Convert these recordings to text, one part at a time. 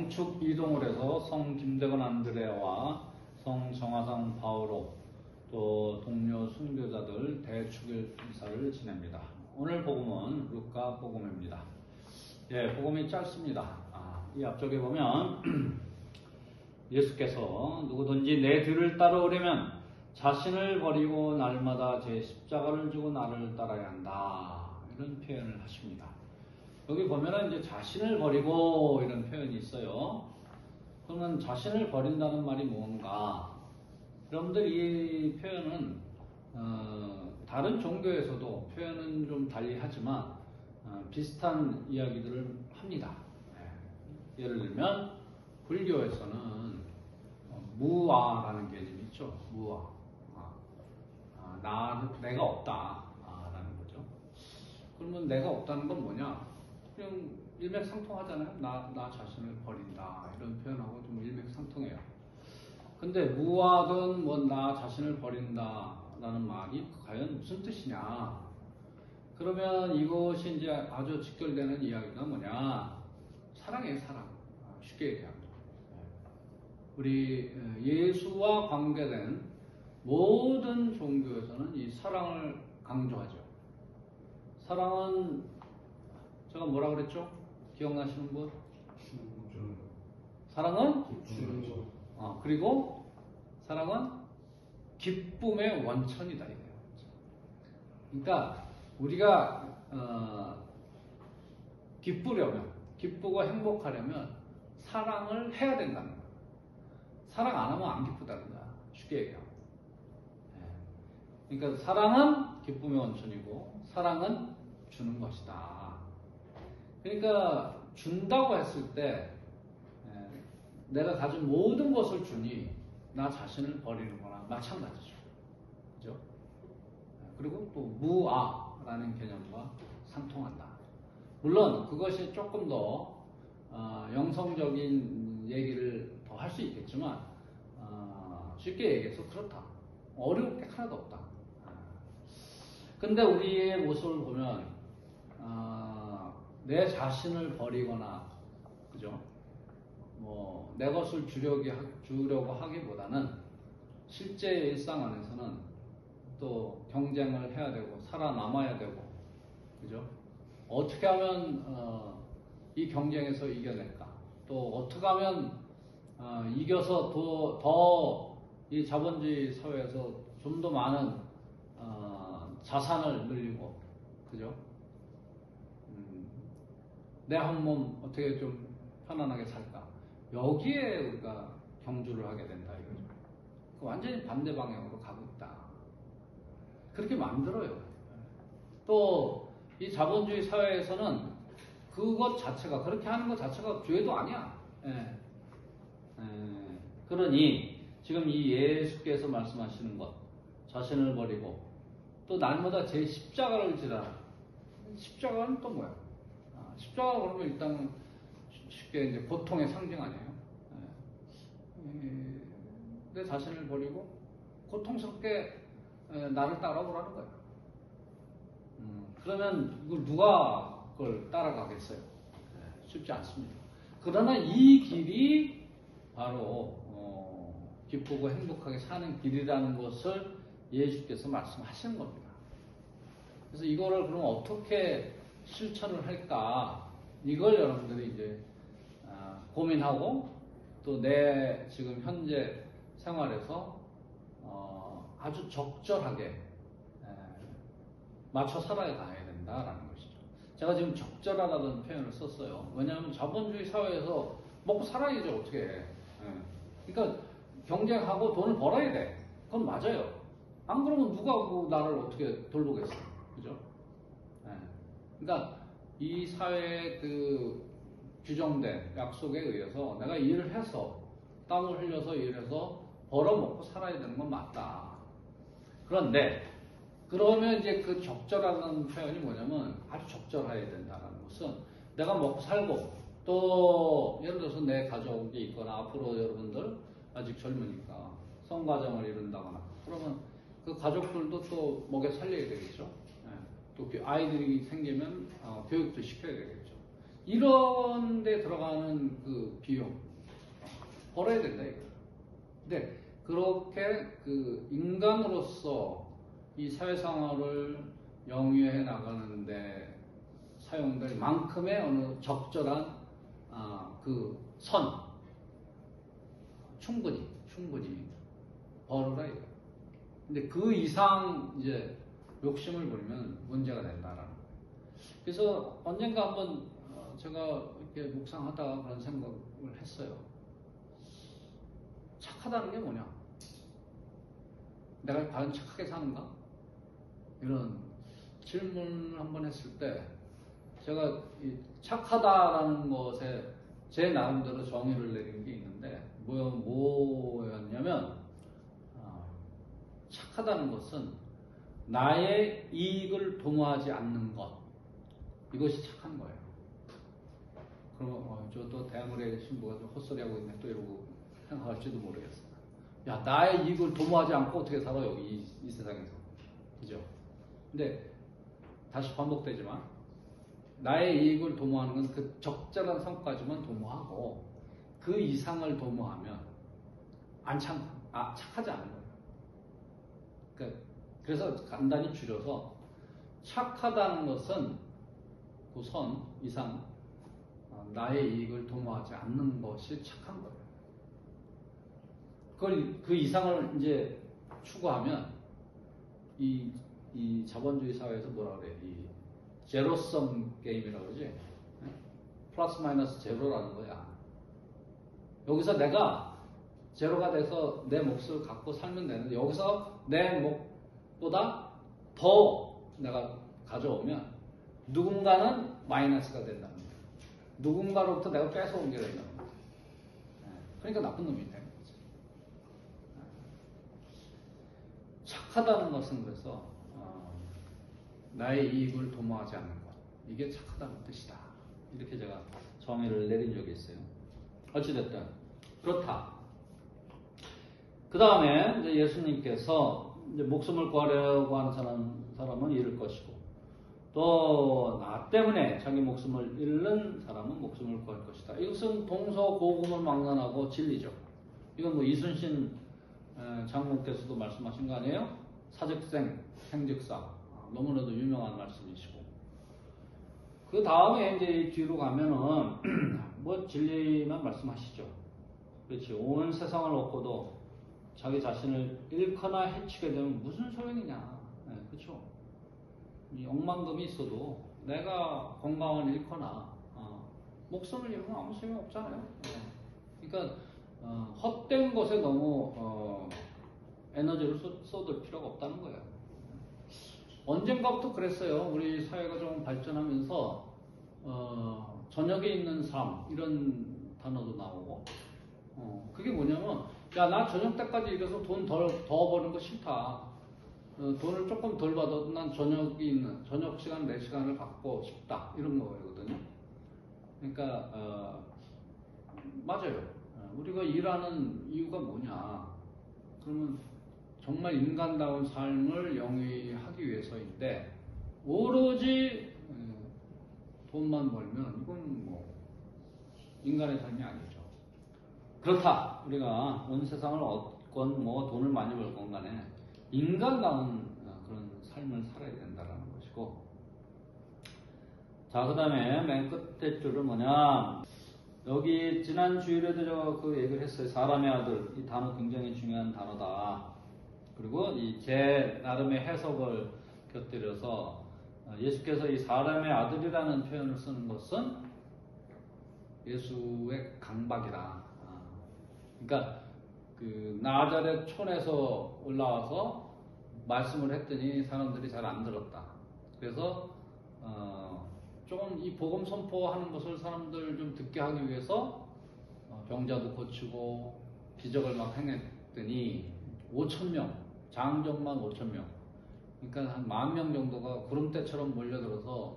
영축 이동을 해서 성 김대건 안드레아와 성 정화상 바오로 또 동료 순교자들 대축일 인사를 지냅니다. 오늘 복음은 루카 복음입니다. 예, 복음이 짧습니다. 이 앞쪽에 보면 예수께서 누구든지 내 뒤를 따라오려면 자신을 버리고 날마다 제 십자가를 지고 나를 따라야 한다. 이런 표현을 하십니다. 여기 보면은 이제 자신을 버리고 이런 표현이 있어요. 그러면 자신을 버린다는 말이 뭔가? 여러분들 이 표현은 다른 종교에서도 표현은 좀 달리 하지만 비슷한 이야기들을 합니다. 예를 들면 불교에서는 무아라는 개념이 있죠. 무아. 내가 없다라는 거죠. 그러면 내가 없다는 건 뭐냐? 그냥 일맥상통하잖아요. 나 자신을 버린다. 이런 표현하고 좀 일맥상통해요. 근데 무아든 나 자신을 버린다라는 말이 과연 무슨 뜻이냐? 그러면 이것이 이제 아주 직결되는 이야기가 뭐냐? 사랑이에요, 사랑. 쉽게 얘기하면. 우리 예수와 관계된 모든 종교에서는 이 사랑을 강조하죠. 사랑은 제가 뭐라 그랬죠? 기억나시는 분? 사랑은? 그리고 사랑은 기쁨의 원천이다 이거예요. 그러니까 우리가 기쁘고 행복하려면 사랑을 해야 된다는 거예요. 사랑 안 하면 안 기쁘다는 거야. 쉽게 얘기하면. 그러니까 사랑은 기쁨의 원천이고 사랑은 주는 것이다. 그러니까 준다고 했을 때 내가 가진 모든 것을 주니 나 자신을 버리는 거나 마찬가지죠. 그죠? 그리고 또 무아라는 개념과 상통한다. 물론 그것이 조금 더 영성적인 얘기를 더 할 수 있겠지만 쉽게 얘기해서 그렇다. 어려울 게 하나도 없다. 근데 우리의 모습을 보면 내 자신을 버리거나 그죠? 내 것을 주려고 하기보다는 실제 일상 안에서는 또 경쟁을 해야 되고 살아남아야 되고 그죠? 어떻게 하면 이 경쟁에서 이겨낼까? 또 어떻게 하면 이겨서 더 이 자본주의 사회에서 좀 더 많은 자산을 늘리고 그죠? 내 한 몸 어떻게 좀 편안하게 살까? 여기에 우리가 경주를 하게 된다 이거죠. 완전히 반대 방향으로 가고 있다. 그렇게 만들어요. 또 이 자본주의 사회에서는 그것 자체가 그렇게 하는 것 자체가 죄도 아니야. 그러니 지금 이 예수께서 말씀하시는 것 자신을 버리고 또 날마다 제 십자가를 지라. 십자가는 또 뭐야? 십자가 그러면 일단 쉽게 이제 고통의 상징 아니에요? 내 자신을 버리고 고통스럽게 나를 따라오라는 거예요. 그러면 이걸 누가 그걸 따라가겠어요? 쉽지 않습니다. 그러나 이 길이 바로 기쁘고 행복하게 사는 길이라는 것을 예수께서 말씀하시는 겁니다. 그래서 이거를 그럼 어떻게 실천을 할까? 이걸 여러분들이 이제 고민하고 또 내 지금 현재 생활에서 아주 적절하게 맞춰 살아가야 된다라는 것이죠. 제가 지금 적절하다는 표현을 썼어요. 왜냐하면 자본주의 사회에서 먹고 살아야죠. 어떻게 해. 그러니까 경쟁하고 돈을 벌어야 돼. 그건 맞아요. 안 그러면 누가 나를 어떻게 돌보겠어. 그죠? 그러니까 이 사회의 그 규정된 약속에 의해서 내가 일을 해서 땀을 흘려서 일해서 벌어먹고 살아야 되는 건 맞다. 그런데 그러면 이제 그 적절하다는 표현이 뭐냐면 아주 적절해야 된다는 것은 내가 먹고 살고 또 예를 들어서 내 가족이 있거나 앞으로 여러분들 아직 젊으니까 성가정을 이룬다거나 그러면 그 가족들도 또 먹여 살려야 되겠죠. 또 아이들이 생기면 교육도 시켜야 되겠죠. 이런 데 들어가는 그 비용 벌어야 된다 이거. 근데 그렇게 그 인간으로서 이 사회생활을 영위해 나가는데 사용될 만큼의 어느 적절한 그 선 충분히 벌어라 이거. 근데 그 이상 이제 욕심을 부리면 문제가 된다라는 거예요. 그래서 언젠가 한번 제가 이렇게 묵상하다가 그런 생각을 했어요. 착하다는 게 뭐냐? 내가 과연 착하게 사는가? 이런 질문을 한번 했을 때 제가 이 착하다라는 것에 제 나름대로 정의를 내린 게 있는데 뭐였냐면 착하다는 것은 나의 이익을 도모하지 않는 것, 이것이 착한 거예요. 그럼 저 또 대학원의 신부가 좀 헛소리하고 있네 또 이러고 생각할지도 모르겠어요. 야, 나의 이익을 도모하지 않고 어떻게 살아 여기 이 세상에서, 그죠? 근데 다시 반복되지만 나의 이익을 도모하는 건 그 적절한 선까지만 도모하고 그 이상을 도모하면 착하지 않은 거예요. 그래서 간단히 줄여서 착하다는 것은 그 선 이상 나의 이익을 도모하지 않는 것이 착한 거예요. 그 이상을 이제 추구하면 이 자본주의 사회에서 뭐라 그래? 이 제로섬 게임이라고 그러지? 플러스 마이너스 제로라는 거야. 여기서 내가 제로가 돼서 내 몫을 갖고 살면 되는데 여기서 내 몫보다 더 내가 가져오면 누군가는 마이너스가 된다는 거야. 누군가로부터 내가 뺏어온 게 된다는 거야. 그러니까 나쁜 놈이 되는 거지. 착하다는 것은 그래서 나의 이익을 도모하지 않는 것, 이게 착하다는 뜻이다. 이렇게 제가 정의를 내린 적이 있어요. 어찌됐든 그렇다. 그 다음에 이제 예수님께서 이제 목숨을 구하려고 하는 사람은 잃을 것이고, 또 나 때문에 자기 목숨을 잃는 사람은 목숨을 구할 것이다. 이것은 동서고금을 막론하고 진리죠. 이건 뭐 이순신 장로께서도 말씀하신 거 아니에요? 사즉생, 생즉사. 너무나도 유명한 말씀이시고. 그 다음에 이제 뒤로 가면은 뭐 진리만 말씀하시죠. 그렇지. 온 세상을 얻고도 자기 자신을 잃거나 해치게 되면 무슨 소용이냐. 그렇죠. 이 억만금이 있어도 내가 건강을 잃거나 목숨을 잃으면 아무 소용 없잖아요. 그러니까 헛된 것에 너무 에너지를 쏟을 필요가 없다는 거예요. 언젠가부터 그랬어요. 우리 사회가 좀 발전하면서 저녁에 있는 삶 이런 단어도 나오고 그게 뭐냐면 야, 나 저녁 때까지 일해서 돈 더 버는 거 싫다. 돈을 조금 덜 받아도 난 저녁이 있는 저녁 시간 4시간을 갖고 싶다. 이런 거거든요. 그러니까 맞아요. 우리가 일하는 이유가 뭐냐. 그러면 정말 인간다운 삶을 영위하기 위해서인데 오로지 돈만 벌면 이건 뭐 인간의 삶이 아니죠. 그렇다. 우리가 온 세상을 얻건 뭐 돈을 많이 벌건 간에 인간다운 그런 삶을 살아야 된다는 것이고, 자, 그 다음에 맨 끝에 줄은 뭐냐. 여기 지난 주일에도 제가 그 얘기를 했어요. 사람의 아들. 이 단어 굉장히 중요한 단어다. 그리고 제 나름의 해석을 곁들여서 예수께서 이 사람의 아들이라는 표현을 쓰는 것은 예수의 강박이다. 그러니까 그 나자렛 촌에서 올라와서 말씀을 했더니 사람들이 잘 안 들었다. 그래서 조금 이 복음 선포하는 것을 사람들 좀 듣게 하기 위해서 병자도 고치고 기적을 막 행했더니 5,000명, 장정만 5,000명, 그러니까 한 10,000명 정도가 구름대처럼 몰려들어서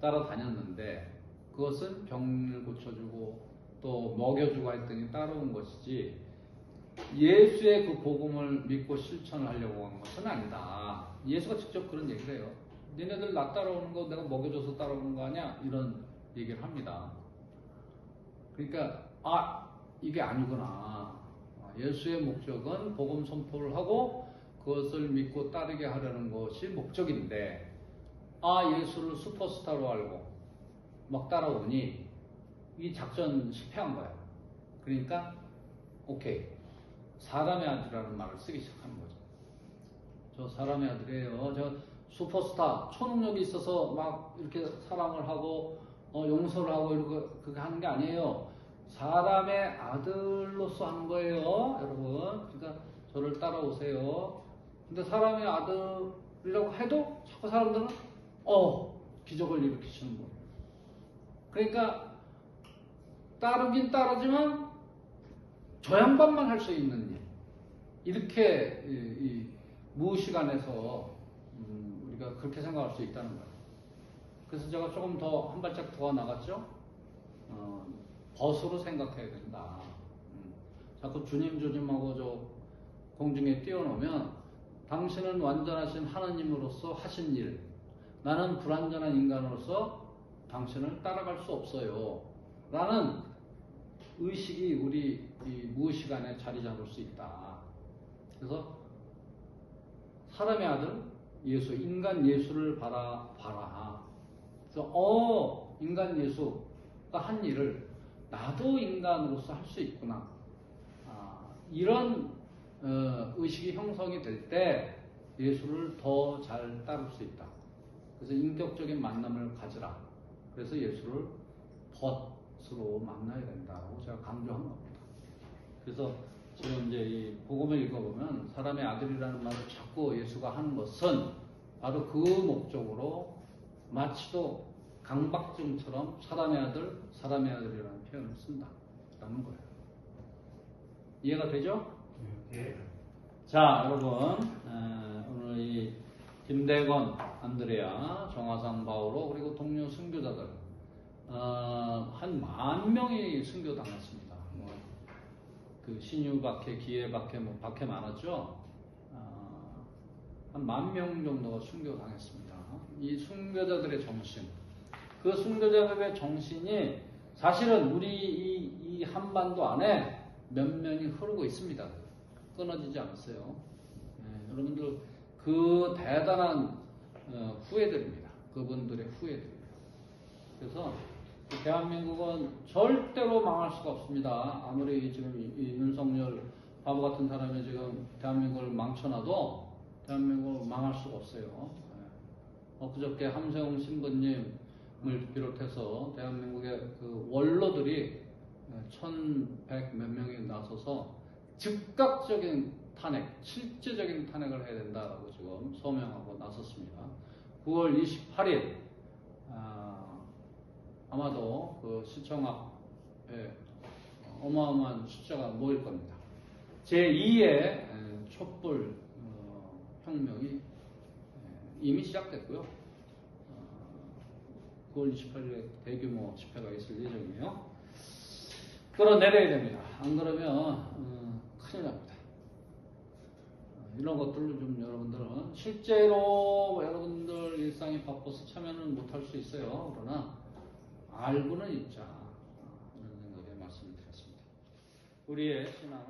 따라다녔는데 그것은 병을 고쳐주고 또 먹여주고 했더니 따라온 것이지 예수의 그 복음을 믿고 실천을 하려고 한 것은 아니다. 예수가 직접 그런 얘기를 해요. 니네들 나 따라오는 거 내가 먹여줘서 따라오는 거 아니야? 이런 얘기를 합니다. 그러니까 이게 아니구나. 예수의 목적은 복음 선포를 하고 그것을 믿고 따르게 하려는 것이 목적인데 예수를 슈퍼스타로 알고 막 따라오니 이 작전 실패한 거야. 그러니까 오케이, 사람의 아들이라는 말을 쓰기 시작한 거죠. 저 사람의 아들이에요. 저 슈퍼스타, 초능력이 있어서 막 이렇게 사랑을 하고 용서를 하고 이렇게 그렇게 하는 게 아니에요. 사람의 아들로서 하는 거예요, 여러분. 그러니까 저를 따라오세요. 근데 사람의 아들이라고 해도 자꾸 사람들은 기적을 일으키시는 거예요. 그러니까 따르긴 따르지만 저 양반만 할 수 있는 일, 이렇게 이 무시간에서 우리가 그렇게 생각할 수 있다는 거예요. 그래서 제가 조금 더 한 발짝 더 나갔죠. 벗으로 생각해야 된다. 자꾸 주님하고 저 공중에 띄워놓으면 당신은 완전하신 하나님으로서 하신 일, 나는 불완전한 인간으로서 당신을 따라갈 수 없어요. 라는 의식이 우리 이 무의식 안에 자리 잡을 수 있다. 그래서 사람의 아들 예수, 인간 예수를 봐라. 그래서 인간 예수가 한 일을 나도 인간으로서 할 수 있구나. 이런 의식이 형성이 될 때 예수를 더 잘 따를 수 있다. 그래서 인격적인 만남을 가지라. 그래서 예수를 벗으로 만나야 된다고 제가 강조한 겁니다. 그래서 지금 이제 이 복음을 읽어보면 사람의 아들이라는 말을 자꾸 예수가 하는 것은 바로 그 목적으로 마치도 강박증처럼 사람의 아들이라는 표현을 쓴다라는 거예요. 이해가 되죠? 네. 자, 여러분, 오늘 이 김대건, 안드레아, 정화상 바오로 그리고 동료 순교자들 한 10,000명이 순교당했습니다. 그 신유박해, 기해박해, 박해 많았죠. 한 10,000명 정도가 순교당했습니다. 이 순교자들의 정신, 그 순교자들의 정신이 사실은 우리 이 한반도 안에 몇 명이 흐르고 있습니다. 끊어지지 않았어요. 여러분들 그 대단한 후예들입니다. 그분들의 후예들입니다. 그래서 대한민국은 절대로 망할 수가 없습니다. 아무리 지금 이 윤석열 바보 같은 사람이 지금 대한민국을 망쳐놔도 대한민국을 망할 수가 없어요. 그저께 함세웅 신부님을 비롯해서 대한민국의 그 원로들이 1,100 몇 명이 나서서 즉각적인 탄핵, 실제적인 탄핵을 해야 된다라고 지금 서명하고 나섰습니다. 9월 28일 아마도 그 시청 앞에 어마어마한 숫자가 모일 겁니다. 제2의 촛불 혁명이 이미 시작됐고요. 9월 28일에 대규모 집회가 있을 예정이에요. 끌어내려야 됩니다. 안 그러면 큰일 납니다. 이런 것들을 좀 여러분들은 실제로 여러분들 일상이 바빠서 참여는 못할 수 있어요. 그러나 알고는 있자. 이런 생각에 말씀을 드렸습니다. 우리의 신앙을